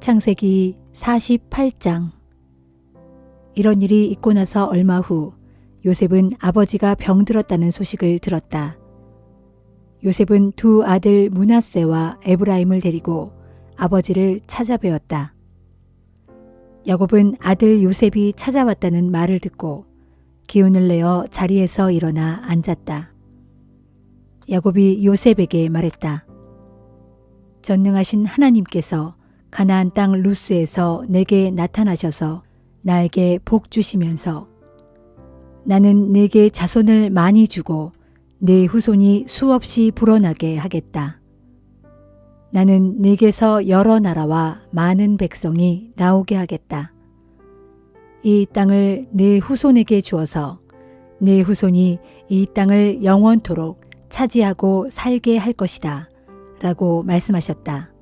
창세기 48장. 이런 일이 있고 나서 얼마 후 요셉은 아버지가 병들었다는 소식을 들었다. 요셉은 두 아들 므낫세와 에브라임을 데리고 아버지를 찾아뵈었다. 야곱은 아들 요셉이 찾아왔다는 말을 듣고 기운을 내어 자리에서 일어나 앉았다. 야곱이 요셉에게 말했다. 전능하신 하나님께서 가나안 땅 루스에서 내게 나타나셔서 나에게 복 주시면서 나는 내게 자손을 많이 주고 내 후손이 수없이 불어나게 하겠다. 나는 내게서 여러 나라와 많은 백성이 나오게 하겠다. 이 땅을 내 후손에게 주어서 내 후손이 이 땅을 영원토록 차지하고 살게 할 것이다. 라고 말씀하셨다.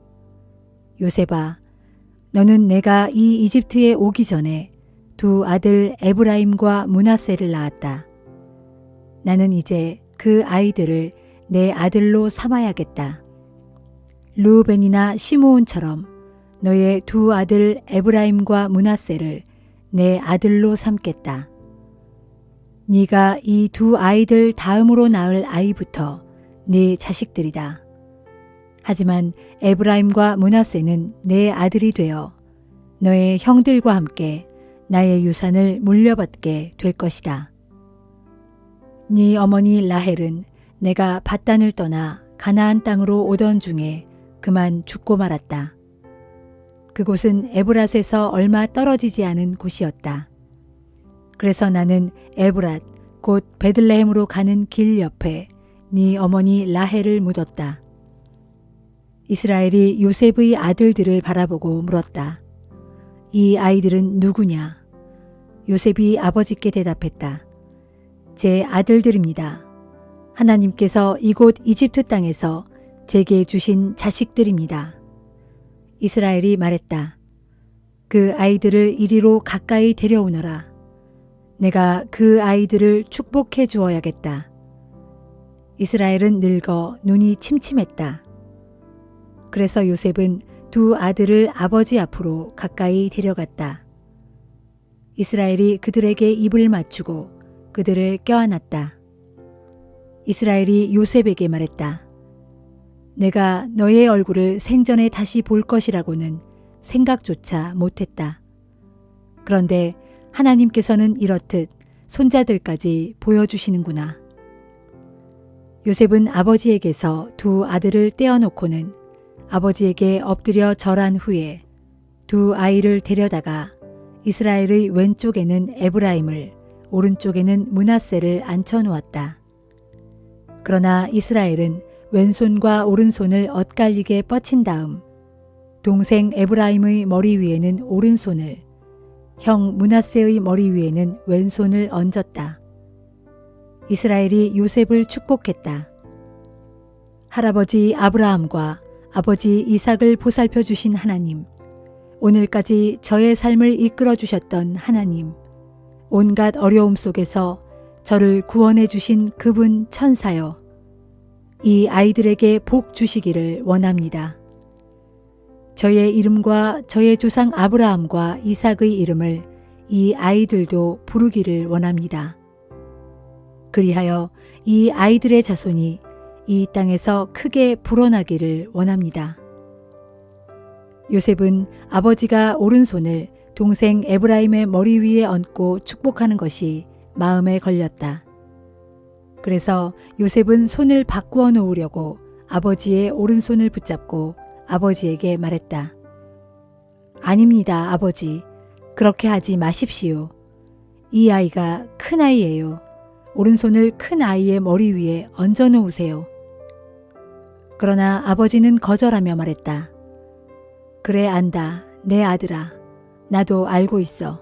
요셉아, 너는 내가 이 이집트에 오기 전에 두 아들 에브라임과 므낫세를 낳았다. 나는 이제 그 아이들을 내 아들로 삼아야겠다. 르우벤이나 시므온처럼 너의 두 아들 에브라임과 므낫세를 내 아들로 삼겠다. 네가 이 두 아이들 다음으로 낳을 아이부터 네 자식들이다. 하지만 에브라임과 므낫세는 내 아들이 되어 너의 형들과 함께 나의 유산을 물려받게 될 것이다. 네 어머니 라헬은 내가 밧단을 떠나 가나안 땅으로 오던 중에 그만 죽고 말았다. 그곳은 에브랏에서 얼마 떨어지지 않은 곳이었다. 그래서 나는 에브랏 곧 베들레헴으로 가는 길 옆에 네 어머니 라헬을 묻었다. 이스라엘이 요셉의 아들들을 바라보고 물었다. 이 아이들은 누구냐? 요셉이 아버지께 대답했다. 제 아들들입니다. 하나님께서 이곳 이집트 땅에서 제게 주신 자식들입니다. 이스라엘이 말했다. 그 아이들을 이리로 가까이 데려오너라. 내가 그 아이들을 축복해 주어야겠다. 이스라엘은 늙어 눈이 침침했다. 그래서 요셉은 두 아들을 아버지 앞으로 가까이 데려갔다. 이스라엘이 그들에게 입을 맞추고 그들을 껴안았다. 이스라엘이 요셉에게 말했다. 내가 너의 얼굴을 생전에 다시 볼 것이라고는 생각조차 못했다. 그런데 하나님께서는 이렇듯 손자들까지 보여주시는구나. 요셉은 아버지에게서 두 아들을 떼어놓고는 아버지에게 엎드려 절한 후에 두 아이를 데려다가 이스라엘의 왼쪽에는 에브라임을 오른쪽에는 므낫세를 앉혀놓았다. 그러나 이스라엘은 왼손과 오른손을 엇갈리게 뻗친 다음 동생 에브라임의 머리 위에는 오른손을, 형 므낫세의 머리 위에는 왼손을 얹었다. 이스라엘이 요셉을 축복했다. 할아버지 아브라함과 아버지 이삭을 보살펴 주신 하나님, 오늘까지 저의 삶을 이끌어 주셨던 하나님, 온갖 어려움 속에서 저를 구원해 주신 그분 천사여, 이 아이들에게 복 주시기를 원합니다. 저의 이름과 저의 조상 아브라함과 이삭의 이름을 이 아이들도 부르기를 원합니다. 그리하여 이 아이들의 자손이 이 땅에서 크게 불어나기를 원합니다. 요셉은 아버지가 오른손을 동생 에브라임의 머리 위에 얹고 축복하는 것이 마음에 걸렸다. 그래서 요셉은 손을 바꾸어 놓으려고 아버지의 오른손을 붙잡고 아버지에게 말했다. 아닙니다, 아버지. 그렇게 하지 마십시오. 이 아이가 큰 아이예요. 오른손을 큰 아이의 머리 위에 얹어 놓으세요. 그러나 아버지는 거절하며 말했다. 그래 안다, 내 아들아. 나도 알고 있어.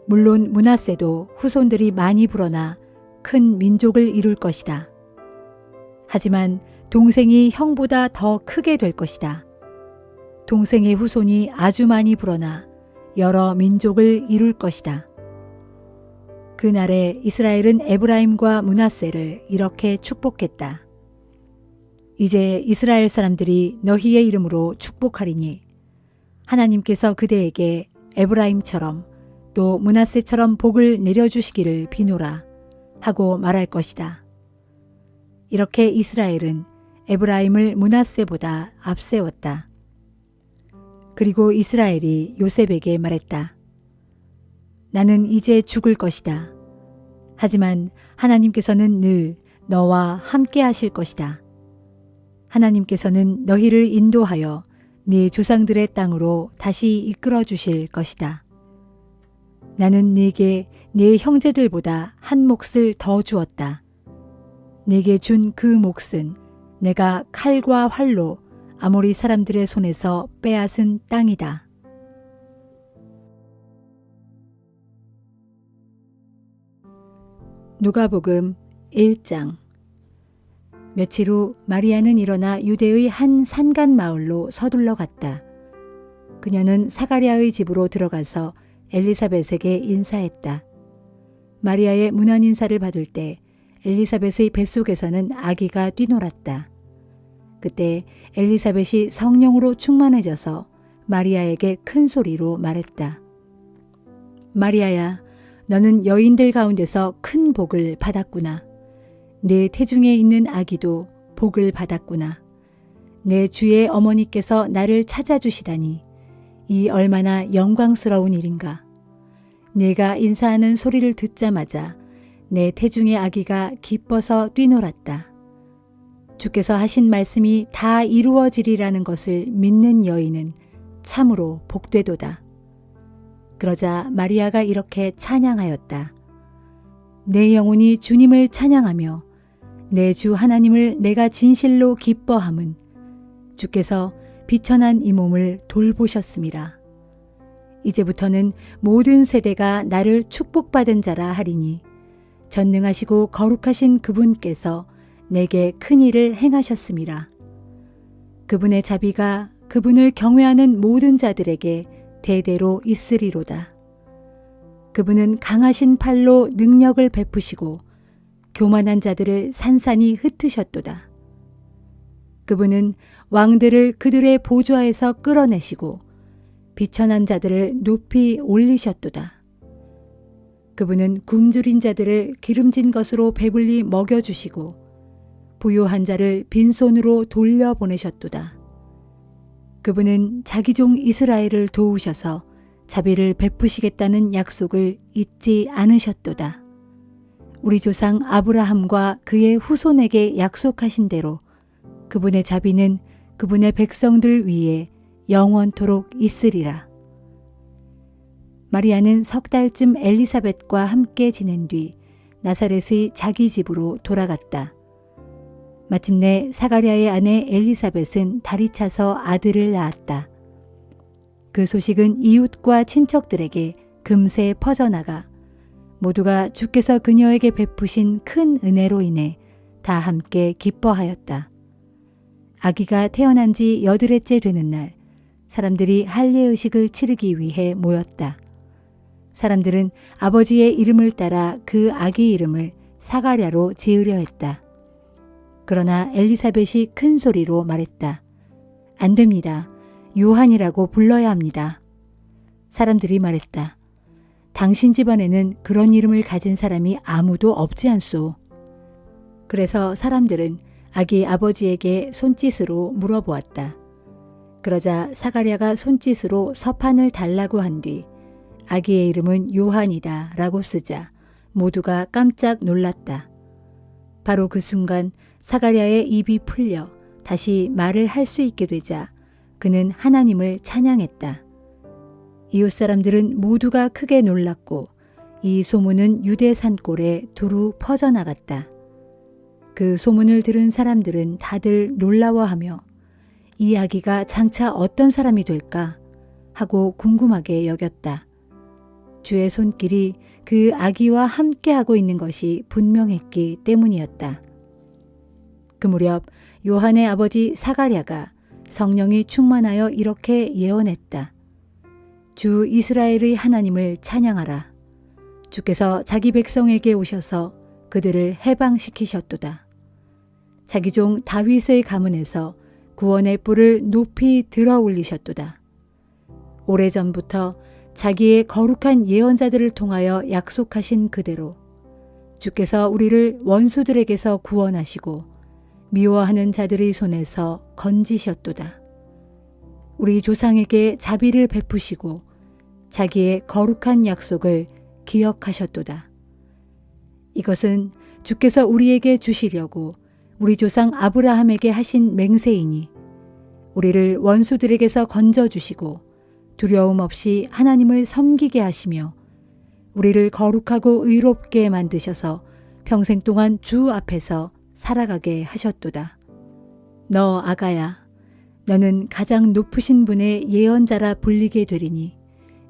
물론 므낫세도 후손들이 많이 불어나 큰 민족을 이룰 것이다. 하지만 동생이 형보다 더 크게 될 것이다. 동생의 후손이 아주 많이 불어나 여러 민족을 이룰 것이다. 그날에 이스라엘은 에브라임과 므낫세를 이렇게 축복했다. 이제 이스라엘 사람들이 너희의 이름으로 축복하리니 하나님께서 그대에게 에브라임처럼 또 므낫세처럼 복을 내려주시기를 비노라 하고 말할 것이다. 이렇게 이스라엘은 에브라임을 므낫세보다 앞세웠다. 그리고 이스라엘이 요셉에게 말했다. 나는 이제 죽을 것이다. 하지만 하나님께서는 늘 너와 함께 하실 것이다. 하나님께서는 너희를 인도하여 네 조상들의 땅으로 다시 이끌어 주실 것이다. 나는 네게 네 형제들보다 한 몫을 더 주었다. 네게 준 그 몫은 내가 칼과 활로 아모리 사람들의 손에서 빼앗은 땅이다. 누가복음 1장. 며칠 후 마리아는 일어나 유대의 한 산간 마을로 서둘러 갔다. 그녀는 사가랴의 집으로 들어가서 엘리사벳에게 인사했다. 마리아의 문안 인사를 받을 때 엘리사벳의 뱃속에서는 아기가 뛰놀았다. 그때 엘리사벳이 성령으로 충만해져서 마리아에게 큰 소리로 말했다. 마리아야, 너는 여인들 가운데서 큰 복을 받았구나. 내 태중에 있는 아기도 복을 받았구나. 내 주의 어머니께서 나를 찾아주시다니 이 얼마나 영광스러운 일인가. 내가 인사하는 소리를 듣자마자 내 태중의 아기가 기뻐서 뛰놀았다. 주께서 하신 말씀이 다 이루어지리라는 것을 믿는 여인은 참으로 복되도다. 그러자 마리아가 이렇게 찬양하였다. 내 영혼이 주님을 찬양하며 내 주 하나님을 내가 진실로 기뻐함은 주께서 비천한 이 몸을 돌보셨음이라. 이제부터는 모든 세대가 나를 축복받은 자라 하리니 전능하시고 거룩하신 그분께서 내게 큰 일을 행하셨음이라. 그분의 자비가 그분을 경외하는 모든 자들에게 대대로 있으리로다. 그분은 강하신 팔로 능력을 베푸시고 교만한 자들을 산산이 흩으셨도다. 그분은 왕들을 그들의 보좌에서 끌어내시고 비천한 자들을 높이 올리셨도다. 그분은 굶주린 자들을 기름진 것으로 배불리 먹여주시고 부요한 자를 빈손으로 돌려보내셨도다. 그분은 자기 종 이스라엘을 도우셔서 자비를 베푸시겠다는 약속을 잊지 않으셨도다. 우리 조상 아브라함과 그의 후손에게 약속하신 대로 그분의 자비는 그분의 백성들 위에 영원토록 있으리라. 마리아는 석 달쯤 엘리사벳과 함께 지낸 뒤 나사렛의 자기 집으로 돌아갔다. 마침내 사가랴의 아내 엘리사벳은 다리 차서 아들을 낳았다. 그 소식은 이웃과 친척들에게 금세 퍼져나가 모두가 주께서 그녀에게 베푸신 큰 은혜로 인해 다 함께 기뻐하였다. 아기가 태어난 지 8회째 되는 날 사람들이 할례의식을 치르기 위해 모였다. 사람들은 아버지의 이름을 따라 그 아기 이름을 사가랴로 지으려 했다. 그러나 엘리사벳이 큰 소리로 말했다. 안 됩니다. 요한이라고 불러야 합니다. 사람들이 말했다. 당신 집안에는 그런 이름을 가진 사람이 아무도 없지 않소. 그래서 사람들은 아기 아버지에게 손짓으로 물어보았다. 그러자 사가랴가 손짓으로 서판을 달라고 한 뒤 아기의 이름은 요한이다 라고 쓰자 모두가 깜짝 놀랐다. 바로 그 순간 사가랴의 입이 풀려 다시 말을 할 수 있게 되자 그는 하나님을 찬양했다. 이웃 사람들은 모두가 크게 놀랐고 이 소문은 유대 산골에 두루 퍼져나갔다. 그 소문을 들은 사람들은 다들 놀라워하며 이 아기가 장차 어떤 사람이 될까 하고 궁금하게 여겼다. 주의 손길이 그 아기와 함께하고 있는 것이 분명했기 때문이었다. 그 무렵 요한의 아버지 사가랴가 성령이 충만하여 이렇게 예언했다. 주 이스라엘의 하나님을 찬양하라. 주께서 자기 백성에게 오셔서 그들을 해방시키셨도다. 자기 종 다윗의 가문에서 구원의 뿔을 높이 들어 올리셨도다. 오래전부터 자기의 거룩한 예언자들을 통하여 약속하신 그대로 주께서 우리를 원수들에게서 구원하시고 미워하는 자들의 손에서 건지셨도다. 우리 조상에게 자비를 베푸시고 자기의 거룩한 약속을 기억하셨도다. 이것은 주께서 우리에게 주시려고 우리 조상 아브라함에게 하신 맹세이니 우리를 원수들에게서 건져주시고 두려움 없이 하나님을 섬기게 하시며 우리를 거룩하고 의롭게 만드셔서 평생 동안 주 앞에서 살아가게 하셨도다. 너 아가야, 너는 가장 높으신 분의 예언자라 불리게 되리니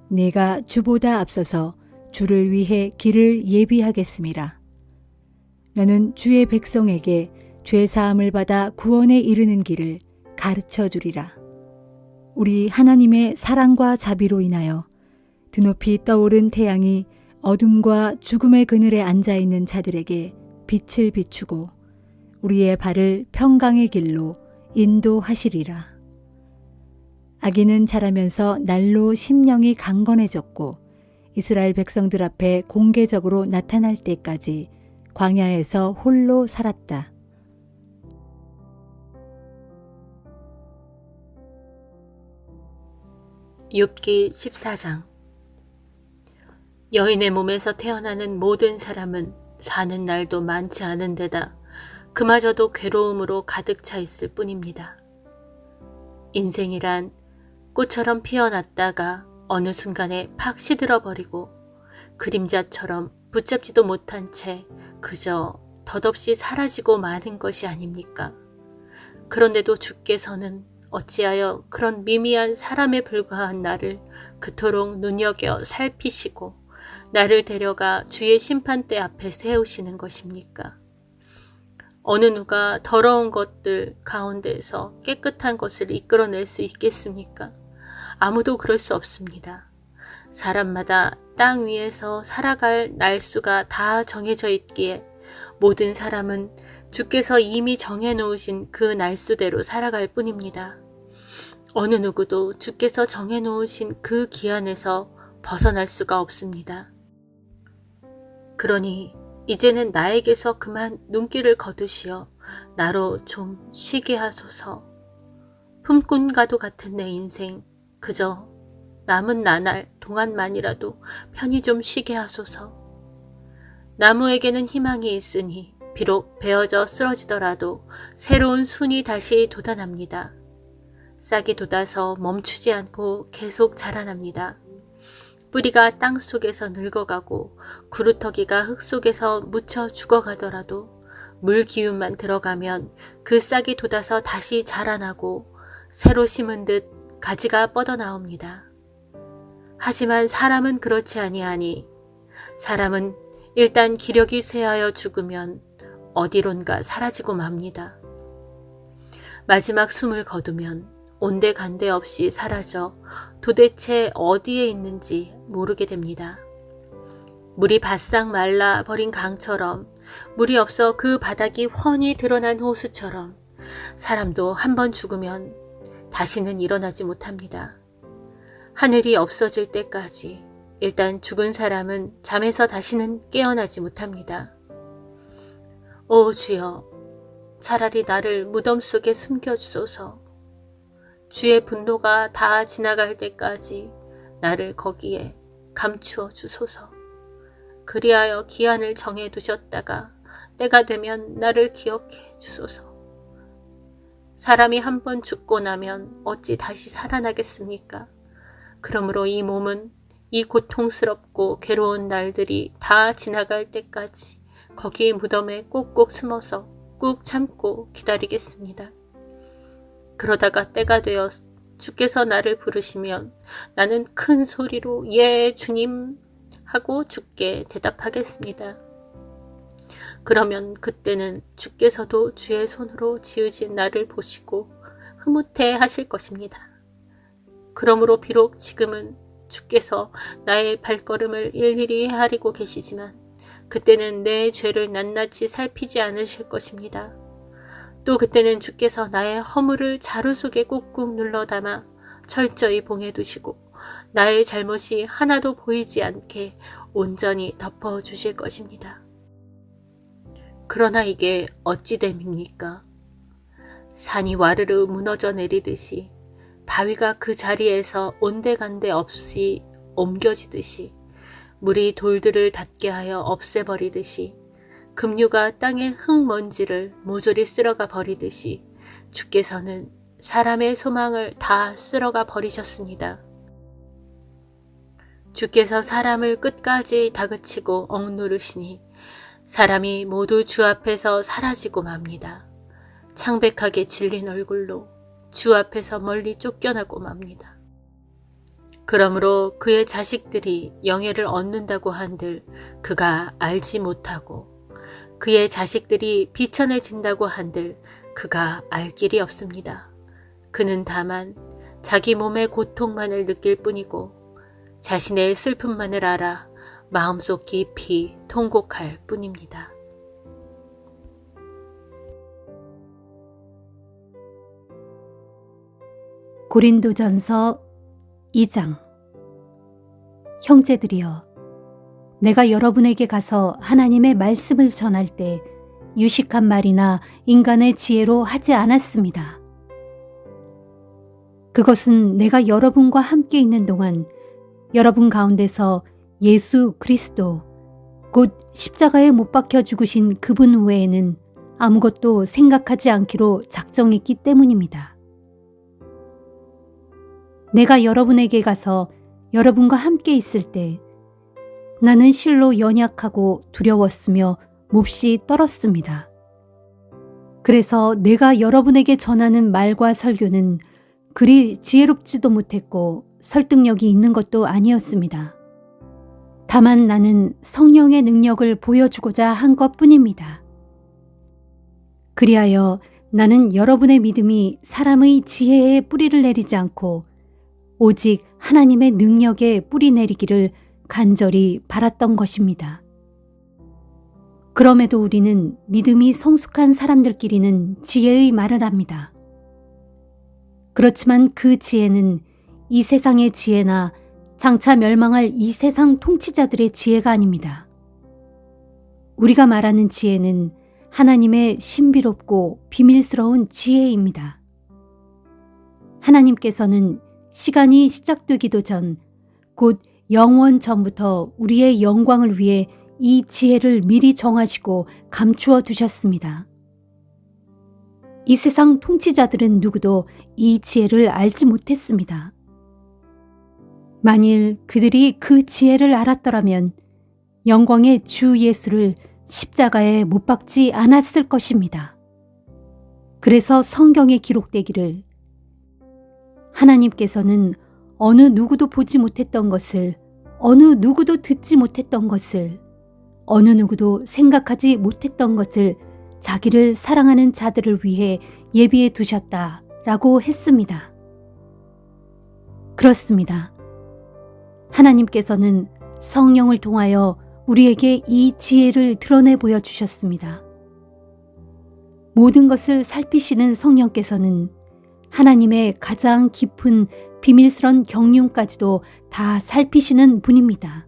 네가 주보다 앞서서 주를 위해 길을 예비하겠음이라. 너는 주의 백성에게 죄 사함을 받아 구원에 이르는 길을 가르쳐 주리라. 우리 하나님의 사랑과 자비로 인하여 드높이 떠오른 태양이 어둠과 죽음의 그늘에 앉아 있는 자들에게 빛을 비추고 우리의 발을 평강의 길로 인도하시리라. 아기는 자라면서 날로 심령이 강건해졌고 이스라엘 백성들 앞에 공개적으로 나타날 때까지 광야에서 홀로 살았다. 욥기 14장. 여인의 몸에서 태어나는 모든 사람은 사는 날도 많지 않은 데다 그마저도 괴로움으로 가득 차 있을 뿐입니다. 인생이란 꽃처럼 피어났다가 어느 순간에 팍 시들어버리고 그림자처럼 붙잡지도 못한 채 그저 덧없이 사라지고 마는 것이 아닙니까? 그런데도 주께서는 어찌하여 그런 미미한 사람에 불과한 나를 그토록 눈여겨 살피시고 나를 데려가 주의 심판대 앞에 세우시는 것입니까? 어느 누가 더러운 것들 가운데서 깨끗한 것을 이끌어낼 수 있겠습니까? 아무도 그럴 수 없습니다. 사람마다 땅 위에서 살아갈 날수가 다 정해져 있기에 모든 사람은 주께서 이미 정해놓으신 그 날수대로 살아갈 뿐입니다. 어느 누구도 주께서 정해놓으신 그 기한에서 벗어날 수가 없습니다. 그러니 이제는 나에게서 그만 눈길을 거두시어 나로 좀 쉬게 하소서. 품꾼과도 같은 내 인생 그저 남은 나날 동안만이라도 편히 좀 쉬게 하소서. 나무에게는 희망이 있으니 비록 베어져 쓰러지더라도 새로운 순이 다시 돋아납니다. 싹이 돋아서 멈추지 않고 계속 자라납니다. 뿌리가 땅 속에서 늙어가고 구루터기가 흙 속에서 묻혀 죽어가더라도 물 기운만 들어가면 그 싹이 돋아서 다시 자라나고 새로 심은 듯 가지가 뻗어나옵니다. 하지만 사람은 그렇지 아니하니 사람은 일단 기력이 쇠하여 죽으면 어디론가 사라지고 맙니다. 마지막 숨을 거두면 온데간데 없이 사라져 도대체 어디에 있는지 모르게 됩니다. 물이 바싹 말라 버린 강처럼 물이 없어 그 바닥이 훤히 드러난 호수처럼 사람도 한번 죽으면 다시는 일어나지 못합니다. 하늘이 없어질 때까지 일단 죽은 사람은 잠에서 다시는 깨어나지 못합니다. 오 주여, 차라리 나를 무덤 속에 숨겨주소서. 주의 분노가 다 지나갈 때까지 나를 거기에 감추어 주소서. 그리하여 기한을 정해 두셨다가 때가 되면 나를 기억해 주소서. 사람이 한 번 죽고 나면 어찌 다시 살아나겠습니까? 그러므로 이 몸은 이 고통스럽고 괴로운 날들이 다 지나갈 때까지 거기 무덤에 꼭꼭 숨어서 꾹 참고 기다리겠습니다. 그러다가 때가 되어 주께서 나를 부르시면 나는 큰 소리로 예 주님 하고 주께 대답하겠습니다. 그러면 그때는 주께서도 주의 손으로 지으신 나를 보시고 흐뭇해 하실 것입니다. 그러므로 비록 지금은 주께서 나의 발걸음을 일일이 헤아리고 계시지만 그때는 내 죄를 낱낱이 살피지 않으실 것입니다. 또 그때는 주께서 나의 허물을 자루 속에 꾹꾹 눌러 담아 철저히 봉해 두시고 나의 잘못이 하나도 보이지 않게 온전히 덮어주실 것입니다. 그러나 이게 어찌 됨입니까? 산이 와르르 무너져 내리듯이, 바위가 그 자리에서 온데간데 없이 옮겨지듯이, 물이 돌들을 닿게 하여 없애버리듯이, 급류가 땅의 흙먼지를 모조리 쓸어가 버리듯이 주께서는 사람의 소망을 다 쓸어가 버리셨습니다. 주께서 사람을 끝까지 다그치고 억누르시니 사람이 모두 주 앞에서 사라지고 맙니다. 창백하게 질린 얼굴로 주 앞에서 멀리 쫓겨나고 맙니다. 그러므로 그의 자식들이 영예를 얻는다고 한들 그가 알지 못하고, 그의 자식들이 비천해진다고 한들 그가 알 길이 없습니다. 그는 다만 자기 몸의 고통만을 느낄 뿐이고 자신의 슬픔만을 알아 마음속 깊이 통곡할 뿐입니다. 고린도전서 2장. 형제들이여, 내가 여러분에게 가서 하나님의 말씀을 전할 때 유식한 말이나 인간의 지혜로 하지 않았습니다. 그것은 내가 여러분과 함께 있는 동안 여러분 가운데서 예수 그리스도, 곧 십자가에 못 박혀 죽으신 그분 외에는 아무것도 생각하지 않기로 작정했기 때문입니다. 내가 여러분에게 가서 여러분과 함께 있을 때 나는 실로 연약하고 두려웠으며 몹시 떨었습니다. 그래서 내가 여러분에게 전하는 말과 설교는 그리 지혜롭지도 못했고 설득력이 있는 것도 아니었습니다. 다만 나는 성령의 능력을 보여주고자 한 것뿐입니다. 그리하여 나는 여러분의 믿음이 사람의 지혜에 뿌리를 내리지 않고 오직 하나님의 능력에 뿌리 내리기를 간절히 바랐던 것입니다. 그럼에도 우리는 믿음이 성숙한 사람들끼리는 지혜의 말을 합니다. 그렇지만 그 지혜는 이 세상의 지혜나 장차 멸망할 이 세상 통치자들의 지혜가 아닙니다. 우리가 말하는 지혜는 하나님의 신비롭고 비밀스러운 지혜입니다. 하나님께서는 시간이 시작되기도 전, 곧 영원 전부터 우리의 영광을 위해 이 지혜를 미리 정하시고 감추어 두셨습니다. 이 세상 통치자들은 누구도 이 지혜를 알지 못했습니다. 만일 그들이 그 지혜를 알았더라면 영광의 주 예수를 십자가에 못 박지 않았을 것입니다. 그래서 성경에 기록되기를 하나님께서는 어느 누구도 보지 못했던 것을, 어느 누구도 듣지 못했던 것을, 어느 누구도 생각하지 못했던 것을 자기를 사랑하는 자들을 위해 예비해 두셨다라고 했습니다. 그렇습니다. 하나님께서는 성령을 통하여 우리에게 이 지혜를 드러내 보여주셨습니다. 모든 것을 살피시는 성령께서는 하나님의 가장 깊은 비밀스런 경륜까지도 다 살피시는 분입니다.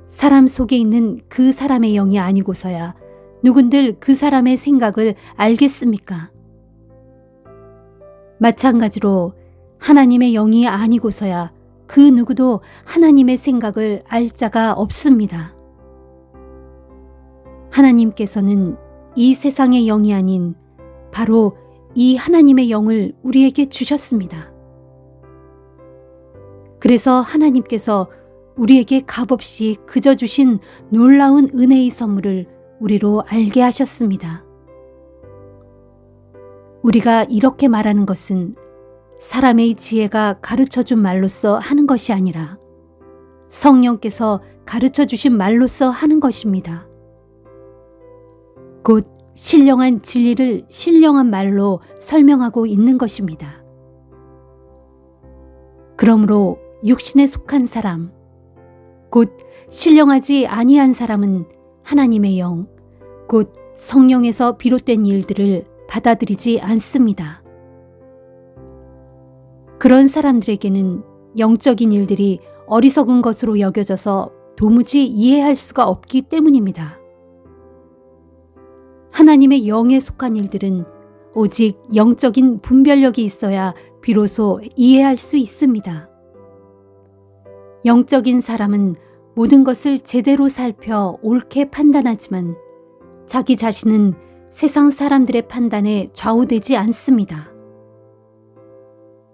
사람 속에 있는 그 사람의 영이 아니고서야 누군들 그 사람의 생각을 알겠습니까? 마찬가지로 하나님의 영이 아니고서야 그 누구도 하나님의 생각을 알 자가 없습니다. 하나님께서는 이 세상의 영이 아닌 바로 이 하나님의 영을 우리에게 주셨습니다. 그래서 하나님께서 우리에게 값없이 그저 주신 놀라운 은혜의 선물을 우리로 알게 하셨습니다. 우리가 이렇게 말하는 것은 사람의 지혜가 가르쳐준 말로써 하는 것이 아니라 성령께서 가르쳐주신 말로써 하는 것입니다. 곧 신령한 진리를 신령한 말로 설명하고 있는 것입니다. 그러므로 육신에 속한 사람, 곧 신령하지 아니한 사람은 하나님의 영, 곧 성령에서 비롯된 일들을 받아들이지 않습니다. 그런 사람들에게는 영적인 일들이 어리석은 것으로 여겨져서 도무지 이해할 수가 없기 때문입니다. 하나님의 영에 속한 일들은 오직 영적인 분별력이 있어야 비로소 이해할 수 있습니다. 영적인 사람은 모든 것을 제대로 살펴 옳게 판단하지만 자기 자신은 세상 사람들의 판단에 좌우되지 않습니다.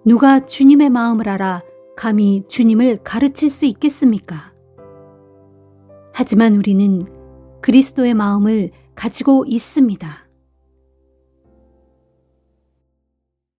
누가 주님의 마음을 알아 감히 주님을 가르칠 수 있겠습니까? 하지만 우리는 그리스도의 마음을 가지고 있습니다.